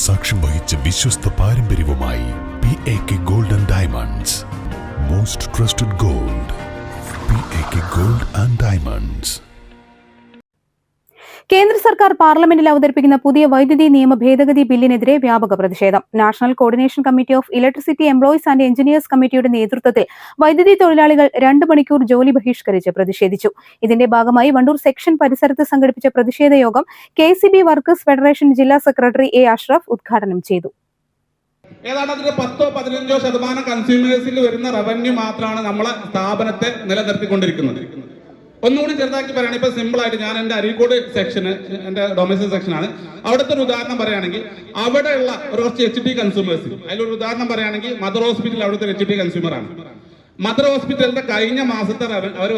സാക്ഷ്യം വഹിച്ച വിശ്വസ്ത പാരമ്പര്യവുമായി PAK Gold and Diamonds. Most trusted gold. PAK Gold and Diamonds. കേന്ദ്ര സർക്കാർ പാർലമെന്റിൽ അവതരിപ്പിക്കുന്ന പുതിയ വൈദ്യുതി നിയമ ഭേദഗതി ബില്ലിനെതിരെ വ്യാപക പ്രതിഷേധം. National coordination committee of electricity employees and engineers കമ്മിറ്റിയുടെ നേതൃത്വത്തിൽ വൈദ്യുതി തൊഴിലാളികൾ 2 മണിക്കൂർ ജോലി ബഹിഷ്കരിച്ച് പ്രതിഷേധിച്ചു. ഇതിന്റെ ഭാഗമായി വണ്ടൂർ സെക്ഷൻ പരിസരത്ത് സംഘടിപ്പിച്ച പ്രതിഷേധ യോഗം KCB വർക്കേഴ്സ് ഫെഡറേഷൻ ജില്ലാ സെക്രട്ടറി A. അഷ്റഫ് ഉദ്ഘാടനം ചെയ്തു. ഏതാണ്ട് 10-15% കൺസ്യൂമേഴ്സിൽ വരുന്ന റവന്യൂ മാത്രമാണ് നമ്മളെ സ്ഥാപനത്തെ നിലനിർത്തിക്കൊണ്ടിരിക്കുന്നത്. ഒന്നുകൂടി ചെറുതാക്കി പറയുകയാണെങ്കിൽ ഇപ്പൊ സിമ്പിൾ ആയിട്ട് ഞാൻ എന്റെ അരീക്കോട് സെക്ഷന്, എന്റെ ഡൊമസ്റ്റിക് സെക്ഷനാണ്, അവിടുത്തെ ഒരു ഉദാഹരണം പറയുകയാണെങ്കിൽ അവിടെയുള്ള കുറച്ച് HT കൺസ്യൂമേഴ്സ്, അതിലൊരു ഉദാഹരണം പറയുകയാണെങ്കിൽ മദർ ഹോസ്പിറ്റൽ അവിടുത്തെ HT കൺസ്യൂമർ ആണ്. മദർ ഹോസ്പിറ്റലിന്റെ കഴിഞ്ഞ മാസത്തെ അവർ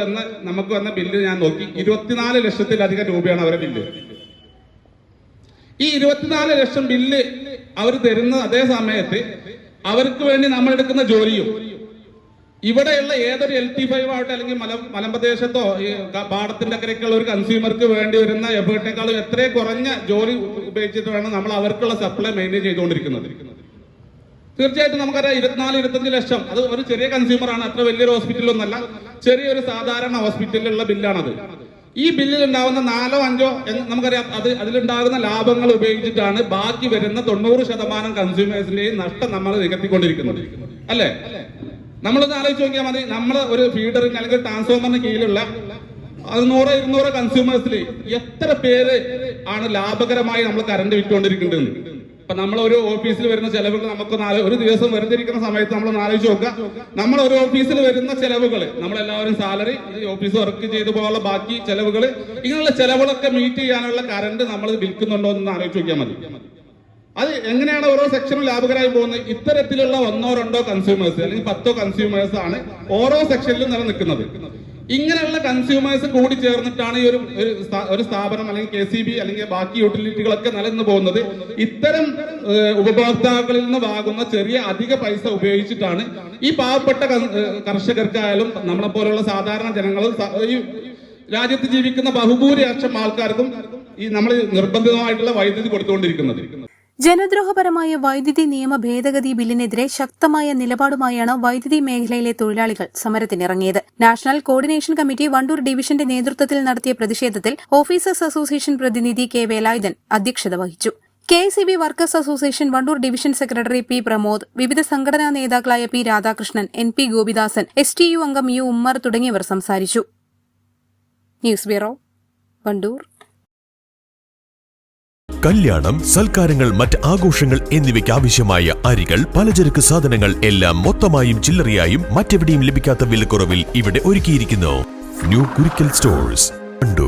നമുക്ക് വന്ന ബില്ല് ഞാൻ നോക്കി, 24 ലക്ഷത്തിലധികം രൂപയാണ് അവരുടെ ബില്ല്. ഈ 24 ലക്ഷം ബില്ല് അവർ തരുന്ന അതേ സമയത്ത് അവർക്ക് വേണ്ടി നമ്മൾ എടുക്കുന്ന ജോലിയും ഇവിടെയുള്ള ഏതൊരു LT5 ആവട്ടെ അല്ലെങ്കിൽ മലമ്പ്രദേശത്തോ പാടത്തിന്റെ അക്കരയ്ക്കുള്ള ഒരു കൺസ്യൂമർക്ക് വേണ്ടി വരുന്ന എഫേർട്ടിനേക്കാളും എത്രയും കുറഞ്ഞ ജോലി ഉപയോഗിച്ചിട്ട് വേണം നമ്മൾ അവർക്കുള്ള സപ്ലൈ മെയിൻറ്റെയിൻ ചെയ്തുകൊണ്ടിരിക്കുന്നത്. തീർച്ചയായിട്ടും നമുക്കറിയാം 24-25 ലക്ഷം അത് ഒരു ചെറിയ കൺസ്യൂമർ ആണ്, അത്ര വലിയൊരു ഹോസ്പിറ്റലൊന്നല്ല, ചെറിയൊരു സാധാരണ ഹോസ്പിറ്റലിലുള്ള ബില്ലാണത്. ഈ ബില്ലിൽ ഉണ്ടാകുന്ന 4-5 നമുക്കറിയാം അതിലുണ്ടാകുന്ന ലാഭങ്ങൾ ഉപയോഗിച്ചിട്ടാണ് ബാക്കി വരുന്ന 90% കൺസ്യൂമേഴ്സിന്റെയും നഷ്ടം നമ്മൾ നികത്തിക്കൊണ്ടിരിക്കുന്നത്, അല്ലേ? നമ്മളൊന്ന് ആലോചിച്ച് നോക്കിയാൽ മതി. നമ്മൾ ഒരു ഫീഡറിന് അല്ലെങ്കിൽ ട്രാൻസ്ഫോമറിന് കീഴിലുള്ള 100-200 കൺസ്യൂമേഴ്സിൽ എത്ര പേര് ആണ് ലാഭകരമായി നമ്മൾ കറണ്ട് വിറ്റുകൊണ്ടിരിക്കേണ്ടത്? ഇപ്പൊ നമ്മൾ ഒരു ഓഫീസിൽ വരുന്ന ചെലവുകൾ നമുക്ക് ഒരു ദിവസം വെറുതെ ഇരിക്കുന്ന സമയത്ത് നമ്മൾ ആലോചിച്ച് നോക്കുക. നമ്മൾ ഒരു ഓഫീസിൽ വരുന്ന ചെലവുകൾ, നമ്മളെല്ലാവരും സാലറി, ഓഫീസ് വർക്ക് ചെയ്തു പോകാനുള്ള ബാക്കി ചെലവുകൾ, ഇങ്ങനെയുള്ള ചെലവുകളൊക്കെ മീറ്റ് ചെയ്യാനുള്ള കറണ്ട് നമ്മൾ വിൽക്കുന്നുണ്ടോ എന്ന് ആലോചിച്ച് നോക്കിയാൽ മതി. അത് എങ്ങനെയാണ് ഓരോ സെക്ഷനും ലാഭകരമായി പോകുന്നത്? ഇത്തരത്തിലുള്ള 1-2 കൺസ്യൂമേഴ്സ് അല്ലെങ്കിൽ 10 കൺസ്യൂമേഴ്സ് ആണ് ഓരോ സെക്ഷനിലും നിലനിൽക്കുന്നത്. ഇങ്ങനെയുള്ള കൺസ്യൂമേഴ്സ് കൂടി ചേർന്നിട്ടാണ് ഈ ഒരു സ്ഥാപനം അല്ലെങ്കിൽ KCB അല്ലെങ്കിൽ ബാക്കി യൂട്ടിലിറ്റികളൊക്കെ നിലനിന്ന് പോകുന്നത്. ഇത്തരം ഉപഭോക്താക്കളിൽ നിന്ന് വാങ്ങുന്ന ചെറിയ അധിക പൈസ ഉപയോഗിച്ചിട്ടാണ് ഈ പാവപ്പെട്ട കർഷകർക്കായാലും നമ്മളെ പോലുള്ള സാധാരണ ജനങ്ങളും ഈ രാജ്യത്ത് ജീവിക്കുന്ന ബഹുഭൂരിപക്ഷം ആൾക്കാർക്കും ഈ നമ്മൾ നിർബന്ധിതമായിട്ടുള്ള വൈദ്യുതി കൊടുത്തുകൊണ്ടിരിക്കുന്നത്. ജനദ്രോഹപരമായ വൈദ്യുതി നിയമ ഭേദഗതി ബില്ലിനെതിരെ ശക്തമായ നിലപാടുമായാണ് വൈദ്യുതി മേഖലയിലെ തൊഴിലാളികൾ സമരത്തിനിറങ്ങിയത്. നാഷണൽ കോർഡിനേഷൻ കമ്മിറ്റി വണ്ടൂർ ഡിവിഷന്റെ നേതൃത്വത്തിൽ നടത്തിയ പ്രതിഷേധത്തിൽ ഓഫീസേഴ്സ് അസോസിയേഷൻ പ്രതിനിധി K. വേലായുധൻ അധ്യക്ഷത വഹിച്ചു. KCB workers association Wandoor division secretary P. Pramod, വിവിധ സംഘടനാ നേതാക്കളായ P. Radhakrishnan, NP. Gopidasan, STU അംഗം U. ഉമ്മർ തുടങ്ങിയവർ സംസാരിച്ചു. News bureau, Wandoor. കല്യാണം, സൽക്കാരങ്ങൾ, മറ്റ് ആഘോഷങ്ങൾ എന്നിവയ്ക്ക് ആവശ്യമായ അരികൾ, പലചരക്ക് സാധനങ്ങൾ എല്ലാം മൊത്തമായും ചില്ലറയായും മറ്റെവിടെയും ലഭിക്കാത്ത വിലക്കുറവിൽ ഇവിടെ ഒരുക്കിയിരിക്കുന്നു. New Kurikkal stores, Wandoor.